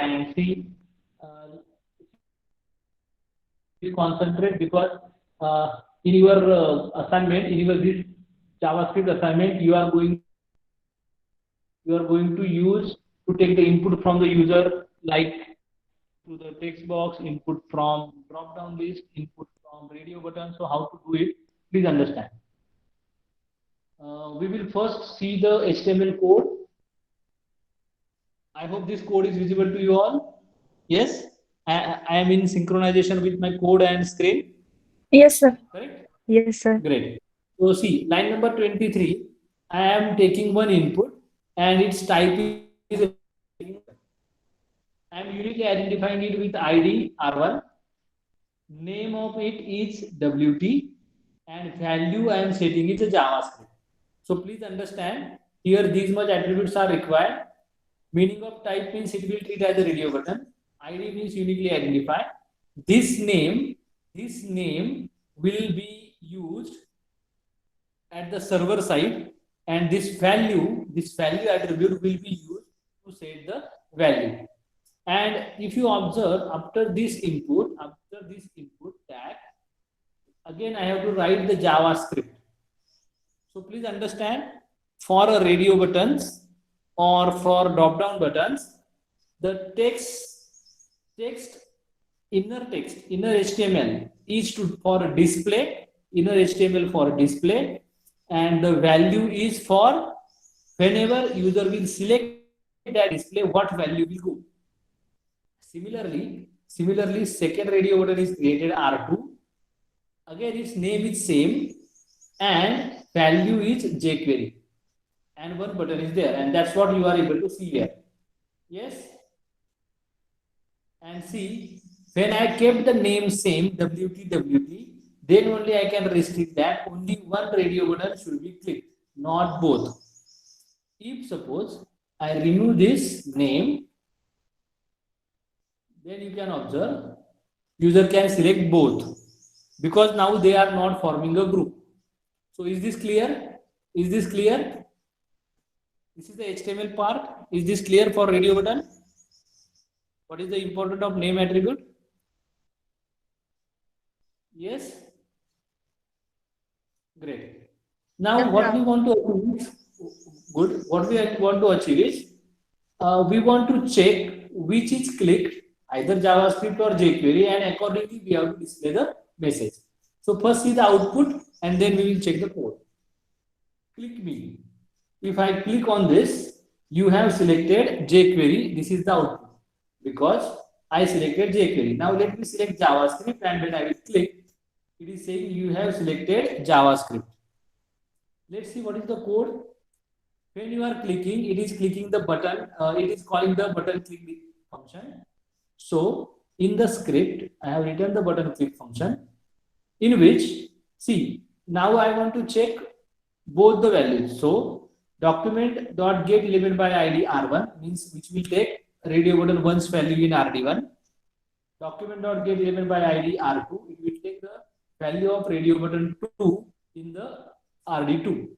and see, you concentrate because in your assignment, in your this JavaScript assignment, you are going to use to take the input from the user, like input to the text box, input from drop down list, input from radio button. So how to do it, please understand. We will first see the HTML code. I hope this code is visible to you all. Yes, I am in synchronization with my code and screen. Yes, sir. Correct? Yes, sir. Great. So see, line number 23, I am taking one input and its type is, I am uniquely identifying it with ID R1. Name of it is WT and value I am setting it a JavaScript. So please understand, here these much attributes are required. Meaning of type means it will treat as a radio button. ID means uniquely identify. This name will be used at the server side, and this value attribute will be used to set the value. And if you observe, after this input tag, again I have to write the JavaScript. So please understand, for a radio buttons or for drop down buttons, the inner HTML is for display, inner HTML for display, and the value is for whenever user will select that display, what value will go. Similarly, second radio button is created R2. Again, its name is same and value is jQuery, and one button is there, and that's what you are able to see here. Yes, and see, when I kept the name same WT, then only I can restrict that only one radio button should be clicked, not both. If suppose I remove this name, then you can observe user can select both, because now they are not forming a group. So is this clear? Is this clear? This is the HTML part. Is this clear for radio button? What is the importance of name attribute? Yes? Great. Now what we want to achieve is, good. What we want to achieve is, we want to check which is clicked, either JavaScript or jQuery, and accordingly we have to display the message. So first see the output and then we will check the code. Click me. If I click on this, you have selected jQuery. This is the output because I selected jQuery. Now let me select JavaScript, and when I will click, it is saying you have selected JavaScript. Let's see what is the code. When you are clicking, it is clicking the button. It is calling the button click function. So in the script, I have written the button click function, in which, see, now I want to check both the values. So document.getElement by ID R1 means which will take radio button 1's value in RD1. Document.getElement by ID R2, it will take the value of radio button 2 in the RD2.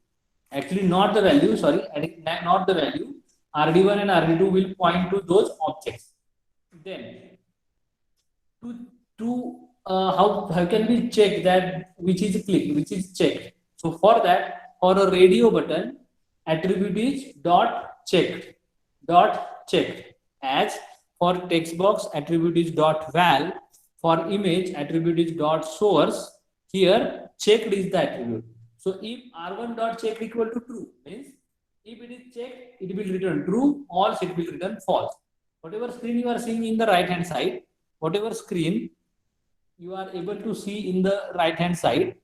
Actually not the value, sorry, not the value. RD1 and RD2 will point to those objects. Then how can we check that which is clicked, which is checked? So for that, for a radio button, attribute is checked. As for text box, attribute is .val. For image, attribute is .source. Here, checked is the attribute. So if R1.checked equal to true, means if it is checked, it will return true, or it will return false. Whatever screen you are seeing in the right hand side, whatever screen you are able to see in the right hand side.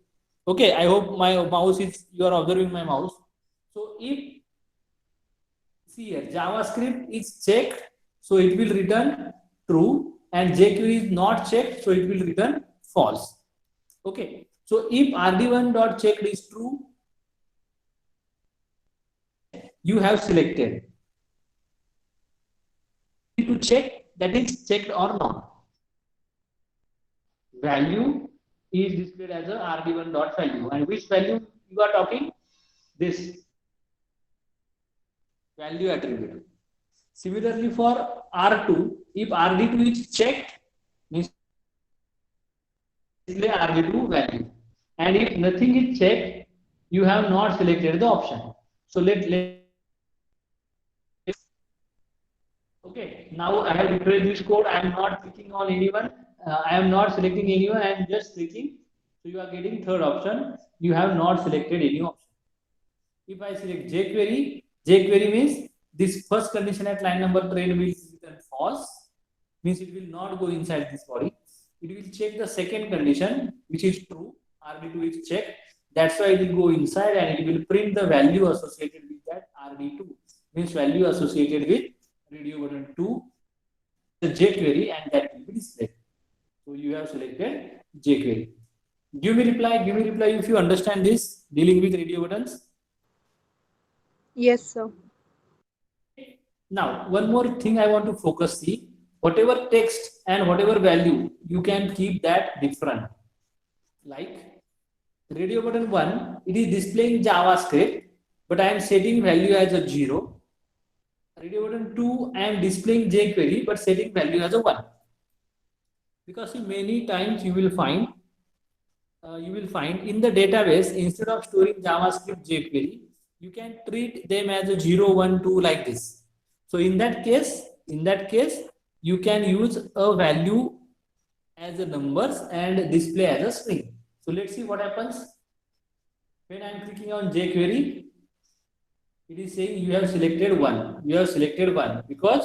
Okay, I hope my mouse is, you are observing my mouse. So if, see here, JavaScript is checked, so it will return true, and jQuery is not checked, so it will return false. Okay, so if RD1.checked is true, you have selected. To check that it's checked or not. Value is displayed as a RD1.value, and which value you are talking? This value attribute. Similarly for R2, If RD2 is checked, means display RD2 value. And if nothing is checked, you have not selected the option. So okay, now I have refreshed this code. I am not clicking on anyone. I am not selecting anyone. I am just clicking. So you are getting third option. You have not selected any option. If I select jQuery means this first condition at line number 10 will return false, means it will not go inside this body. It will check the second condition, which is true. RD2 is checked. That's why it will go inside and it will print the value associated with that RD2, means value associated with radio button 2, the jQuery, and that will be displayed. So you have selected jQuery. Give me reply if you understand this dealing with radio buttons. Yes, sir. Now, one more thing I want to focus see, whatever text and whatever value, you can keep that different. Like radio button 1, it is displaying JavaScript, but I am setting value as a 0. Radio button 2, I am displaying jQuery, but setting value as a 1. Because many times you will find in the database, instead of storing JavaScript jQuery, you can treat them as a 0, 1, 2 like this. So in that case, you can use a value as a numbers and display as a string. So let's see what happens. When I am clicking on jQuery, it is saying you have selected 1. You have selected 1 because